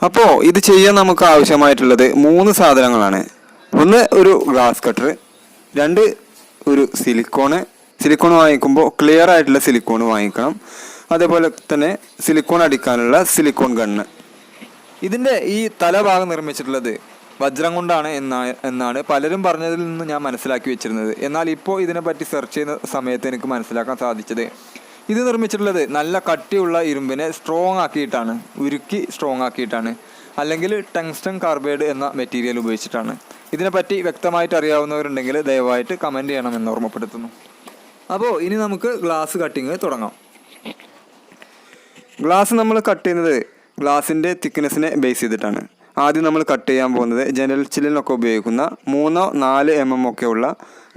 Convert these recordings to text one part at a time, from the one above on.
അപ്പോൾ ഇത് ചെയ്യാൻ നമുക്ക് ആവശ്യമായിട്ടുള്ളത് 3 സാധനങ്ങളാണ്. ഒന്ന് ഒരു ഗ്ലാസ് കട്ടർ, 2 ഒരു സിലിക്കോൺ വാങ്ങിക്കുമ്പോൾ ക്ലിയർ ആയിട്ടുള്ള സിലിക്കോൺ വാങ്ങിക്കണം. അതേപോലെ തന്നെ സിലിക്കോൺ അടിക്കാനുള്ള സിലിക്കോൺ ഗണ്ണ്. ഇതിൻ്റെ ഈ തലഭാഗം നിർമ്മിച്ചിട്ടുള്ളത് വജ്രം കൊണ്ടാണ് എന്നാണ് പലരും പറഞ്ഞതിൽ നിന്ന് ഞാൻ മനസ്സിലാക്കി വെച്ചിരുന്നത്. എന്നാൽ ഇപ്പോൾ ഇതിനെപ്പറ്റി സെർച്ച് ചെയ്യുന്ന സമയത്ത് എനിക്ക് മനസ്സിലാക്കാൻ സാധിച്ചത് ഇത് നിർമ്മിച്ചിട്ടുള്ളത് നല്ല കട്ടിയുള്ള ഇരുമ്പിനെ ഉരുക്കി സ്ട്രോങ് ആക്കിയിട്ടാണ്, അല്ലെങ്കിൽ ടങ്സ്റ്റൺ കാർബൈഡ് എന്ന മെറ്റീരിയൽ ഉപയോഗിച്ചിട്ടാണ്. ഇതിനെപ്പറ്റി വ്യക്തമായിട്ട് അറിയാവുന്നവരുണ്ടെങ്കിൽ ദയവായിട്ട് കമൻറ്റ് ചെയ്യണമെന്ന് ഓർമ്മപ്പെടുത്തുന്നു. അപ്പോൾ ഇനി നമുക്ക് ഗ്ലാസ് കട്ടിങ് തുടങ്ങാം. ഗ്ലാസ് നമ്മൾ കട്ട് ചെയ്യുന്നത് ഗ്ലാസിൻ്റെ തിക്നെസ്സിനെ ബേസ് ചെയ്തിട്ടാണ്. ആദ്യം നമ്മൾ കട്ട് ചെയ്യാൻ പോകുന്നത് ജനൽ ചില്ലിനൊക്കെ ഉപയോഗിക്കുന്ന 3-4 mm ഒക്കെ ഉള്ള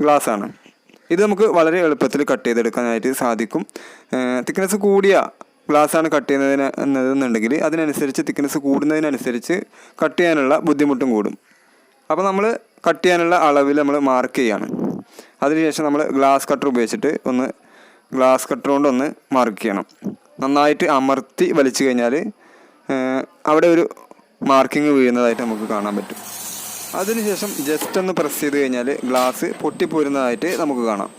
ഗ്ലാസ്സാണ്. ഇത് നമുക്ക് വളരെ എളുപ്പത്തിൽ കട്ട് ചെയ്തെടുക്കാനായിട്ട് സാധിക്കും. തിക്നെസ് കൂടിയ ഗ്ലാസ്സാണ് കട്ട് ചെയ്യുന്നതെന്നുണ്ടെങ്കിൽ അതിനനുസരിച്ച് തിക്നെസ് കൂടുന്നതിനനുസരിച്ച് കട്ട് ചെയ്യാനുള്ള ബുദ്ധിമുട്ടും കൂടും. അപ്പോൾ നമ്മൾ കട്ട് ചെയ്യാനുള്ള അളവിൽ നമ്മൾ മാർക്ക് ചെയ്യാണ്. അതിനുശേഷം നമ്മൾ ഗ്ലാസ് കട്ടർ ഉപയോഗിച്ചിട്ട് ഗ്ലാസ് കട്ടർ കൊണ്ടൊന്ന് മാർക്ക് ചെയ്യണം. നന്നായിട്ട് അമർത്തി വലിച്ചു കഴിഞ്ഞാൽ അവിടെ ഒരു മാർക്കിങ് വീഴുന്നതായിട്ട് നമുക്ക് കാണാൻ പറ്റും. അതിനുശേഷം ജസ്റ്റ് ഒന്ന് പ്രസ് ചെയ്ത് കഴിഞ്ഞാൽ ഗ്ലാസ് പൊട്ടിപ്പോരുന്നതായിട്ട് നമുക്ക് കാണാം.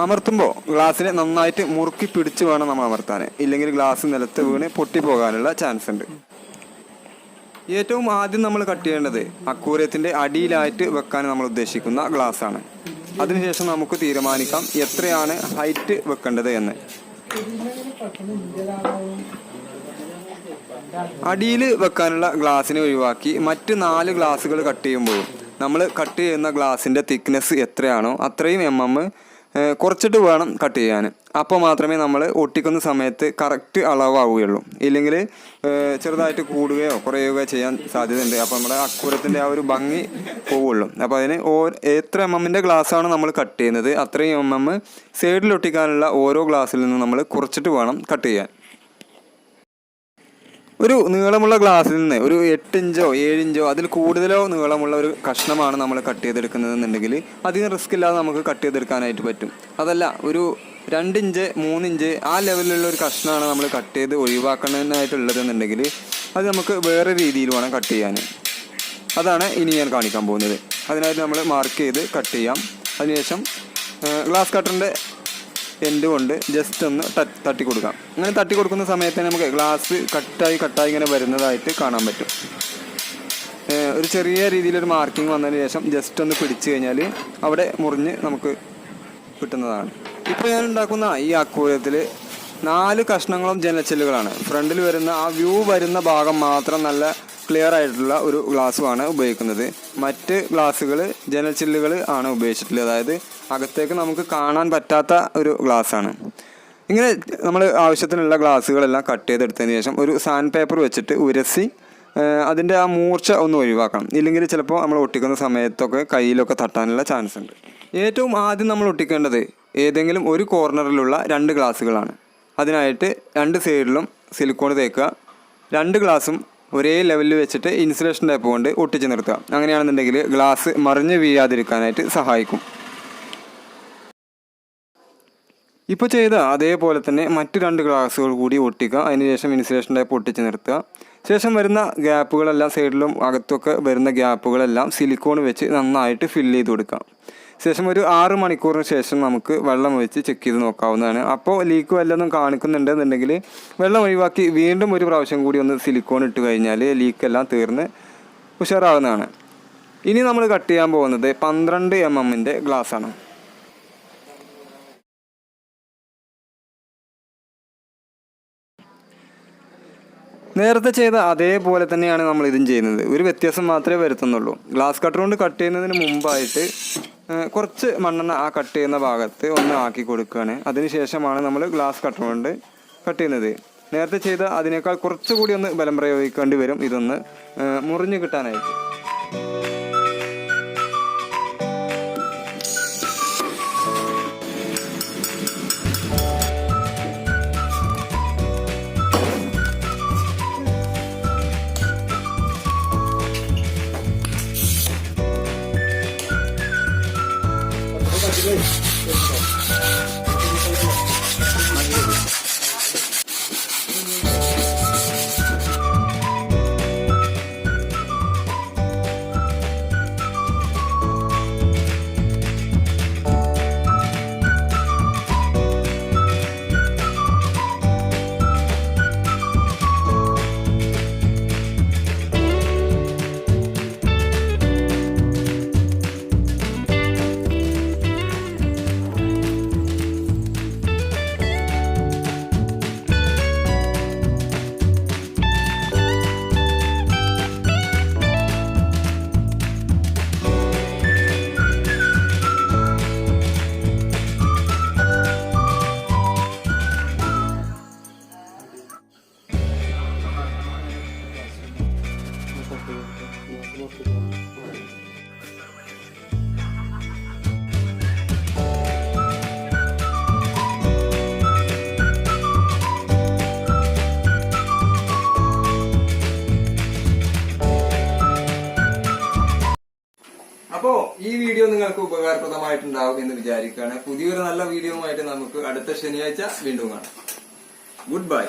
അമർത്തുമ്പോൾ ഗ്ലാസ്സിനെ നന്നായിട്ട് മുറുക്കി പിടിച്ച് വേണം നമ്മൾ അമർത്താൻ, ഇല്ലെങ്കിൽ ഗ്ലാസ് നിലത്ത് വീണ് പൊട്ടിപ്പോകാനുള്ള ചാൻസ് ഉണ്ട്. ഏറ്റവും ആദ്യം നമ്മൾ കട്ട് ചെയ്യേണ്ടത് അക്വേറിയത്തിൻ്റെ അടിയിലായിട്ട് വെക്കാൻ നമ്മൾ ഉദ്ദേശിക്കുന്ന ഗ്ലാസ്സാണ്. അതിനുശേഷം നമുക്ക് തീരുമാനിക്കാം എത്രയാണ് ഹൈറ്റ് വെക്കേണ്ടത് എന്ന്. അടിയിൽ വെക്കാനുള്ള ഗ്ലാസ്സിനെ ഒഴിവാക്കി മറ്റ് 4 ഗ്ലാസ്സുകൾ കട്ട് ചെയ്യുമ്പോഴും നമ്മൾ കട്ട് ചെയ്യുന്ന ഗ്ലാസിൻ്റെ തിക്നെസ് എത്രയാണോ അത്രയും കുറച്ചിട്ട് വേണം കട്ട് ചെയ്യാൻ. അപ്പോൾ മാത്രമേ നമ്മൾ ഒട്ടിക്കുന്ന സമയത്ത് കറക്റ്റ് അളവാവുകയുള്ളൂ. ഇല്ലെങ്കിൽ ചെറുതായിട്ട് കൂടുകയോ കുറയുകയോ ചെയ്യാൻ സാധ്യതയുണ്ട്. അപ്പോൾ നമ്മുടെ അക്വേറിയത്തിൻ്റെ ആ ഒരു ഭംഗി പോവുള്ളൂ. അപ്പോൾ അതിന് എത്ര mm ഗ്ലാസ്സാണ് നമ്മൾ കട്ട് ചെയ്യുന്നത് അത്രയും സൈഡിൽ ഒട്ടിക്കാനുള്ള ഓരോ ഗ്ലാസ്സിൽ നിന്നും നമ്മൾ കുറച്ചിട്ട് വേണം കട്ട് ചെയ്യാൻ. ഒരു നീളമുള്ള ഗ്ലാസ്സിൽ നിന്ന് ഒരു 8 ഇഞ്ചോ 7 ഇഞ്ചോ അതിൽ കൂടുതലോ നീളമുള്ള ഒരു കഷ്ണമാണ് നമ്മൾ കട്ട് ചെയ്തെടുക്കുന്നതെന്നുണ്ടെങ്കിൽ അധികം റിസ്ക് ഇല്ലാതെ നമുക്ക് കട്ട് ചെയ്തെടുക്കാനായിട്ട് പറ്റും. അതല്ല ഒരു 2 ഇഞ്ച് 3 ഇഞ്ച് ആ ലെവലിലുള്ള ഒരു കഷ്ണമാണ് നമ്മൾ കട്ട് ചെയ്ത് ഒഴിവാക്കാനായിട്ടുള്ളതെന്നുണ്ടെങ്കിൽ അത് നമുക്ക് വേറെ രീതിയിൽ വേണം കട്ട് ചെയ്യാൻ. അതാണ് ഇനി ഞാൻ കാണിക്കാൻ പോകുന്നത്. അതിനായിട്ട് നമ്മൾ മാർക്ക് ചെയ്ത് കട്ട് ചെയ്യാം. അതിനുശേഷം ഗ്ലാസ് കട്ടറിൻ്റെ എൻഡ് കൊണ്ട് ജസ്റ്റ് ഒന്ന് തട്ടി കൊടുക്കാം. അങ്ങനെ തട്ടി കൊടുക്കുന്ന സമയത്ത് നമുക്ക് ഗ്ലാസ് കട്ടായി ഇങ്ങനെ വരുന്നതായിട്ട് കാണാൻ പറ്റും. ഒരു ചെറിയ രീതിയിലൊരു മാർക്കിംഗ് വന്നതിന് ശേഷം ജസ്റ്റ് ഒന്ന് പിടിച്ചു കഴിഞ്ഞാൽ അവിടെ മുറിഞ്ഞ് നമുക്ക് കിട്ടുന്നതാണ്. ഇപ്പോൾ ഞാൻ ഉണ്ടാക്കുന്ന ഈ അക്വേറിയത്തിൽ 4 കഷ്ണങ്ങളും ജനൽച്ചില്ലുകളാണ്. ഫ്രണ്ടിൽ വരുന്ന ആ വ്യൂ വരുന്ന ഭാഗം മാത്രം നല്ല ക്ലിയർ ആയിട്ടുള്ള ഒരു ഗ്ലാസ്സുമാണ് ഉപയോഗിക്കുന്നത്. മറ്റ് ഗ്ലാസ്സുകൾ ജനൽച്ചില്ലുകൾ ആണ് ഉപയോഗിച്ചിട്ടുള്ളത്. അതായത് അകത്തേക്ക് നമുക്ക് കാണാൻ പറ്റാത്ത ഒരു ഗ്ലാസ്സാണ്. ഇങ്ങനെ നമ്മൾ ആവശ്യത്തിനുള്ള ഗ്ലാസ്സുകളെല്ലാം കട്ട് ചെയ്തെടുത്തതിന് ശേഷം ഒരു സാൻഡ് പേപ്പർ വെച്ചിട്ട് ഉരസി അതിൻ്റെ ആ മൂർച്ച ഒന്ന് ഒഴിവാക്കണം. ഇല്ലെങ്കിൽ ചിലപ്പോൾ നമ്മൾ ഒട്ടിക്കുന്ന സമയത്തൊക്കെ കയ്യിലൊക്കെ തട്ടാനുള്ള ചാൻസ് ഉണ്ട്. ഏറ്റവും ആദ്യം നമ്മൾ ഒട്ടിക്കേണ്ടത് ഏതെങ്കിലും ഒരു കോർണറിലുള്ള 2 ഗ്ലാസ്സുകളാണ്. അതിനായിട്ട് 2 സൈഡിലും സിലിക്കോൺ തേക്കുക. 2 ഗ്ലാസും ഒരേ ലെവലിൽ വെച്ചിട്ട് ഇൻസുലേഷൻ ടൈപ്പ് കൊണ്ട് ഒട്ടിച്ച് നിർത്തുക. അങ്ങനെയാണെന്നുണ്ടെങ്കിൽ ഗ്ലാസ് മറിഞ്ഞ് വീഴാതിരിക്കാനായിട്ട് സഹായിക്കും. ഇപ്പോൾ ചെയ്ത അതേപോലെ തന്നെ മറ്റ് 2 ഗ്ലാസ്സുകൾ കൂടി ഒട്ടിക്കുക. അതിനുശേഷം ഇൻസുലേഷൻ ടൈപ്പ് ഒട്ടിച്ച് നിർത്തുക. ശേഷം വരുന്ന ഗ്യാപ്പുകളെല്ലാം സൈഡിലും അകത്തൊക്കെ വരുന്ന ഗ്യാപ്പുകളെല്ലാം സിലിക്കോൺ വെച്ച് നന്നായിട്ട് ഫില്ല് ചെയ്ത് കൊടുക്കുക. ശേഷം ഒരു 6 മണിക്കൂറിന് ശേഷം നമുക്ക് വെള്ളം ഒഴിച്ച് ചെക്ക് ചെയ്ത് നോക്കാവുന്നതാണ്. അപ്പോൾ ലീക്ക് വല്ലതും കാണിക്കുന്നുണ്ടെന്നുണ്ടെങ്കിൽ വെള്ളം ഒഴിവാക്കി വീണ്ടും ഒരു പ്രാവശ്യം കൂടി ഒന്ന് സിലിക്കോൺ ഇട്ട് കഴിഞ്ഞാൽ ലീക്കെല്ലാം തീർന്ന് ഉഷാറാവുന്നതാണ്. ഇനി നമ്മൾ കട്ട് ചെയ്യാൻ പോകുന്നത് 12 mm ഗ്ലാസ്സാണ്. നേരത്തെ ചെയ്ത അതേപോലെ തന്നെയാണ് നമ്മൾ ഇതും ചെയ്യുന്നത്. ഒരു വ്യത്യാസം മാത്രമേ വരുത്തുന്നുള്ളൂ. ഗ്ലാസ് കട്ടർ കൊണ്ട് കട്ട് ചെയ്യുന്നതിന് മുമ്പായിട്ട് കുറച്ച് മണ്ണെണ്ണ ആ കട്ട് ചെയ്യുന്ന ഭാഗത്ത് ഒന്ന് ആക്കി കൊടുക്കുകയാണ്. അതിനുശേഷമാണ് നമ്മൾ ഗ്ലാസ് കട്ടർ കൊണ്ട് കട്ട് ചെയ്യുന്നത്. നേരത്തെ ചെയ്ത അതിനേക്കാൾ കുറച്ചുകൂടി ഒന്ന് ബലം പ്രയോഗിക്കേണ്ടി വരും ഇതൊന്ന് മുറിഞ്ഞ് കിട്ടാനായിട്ട്. അപ്പോ ഈ വീഡിയോ നിങ്ങൾക്ക് ഉപകാരപ്രദമായിട്ടുണ്ടാവും എന്ന് വിചാരിക്കുകയാണ്. പുതിയൊരു നല്ല വീഡിയോ ആയിട്ട് നമുക്ക് അടുത്ത ശനിയാഴ്ച വീണ്ടും കാണാം. Good bye.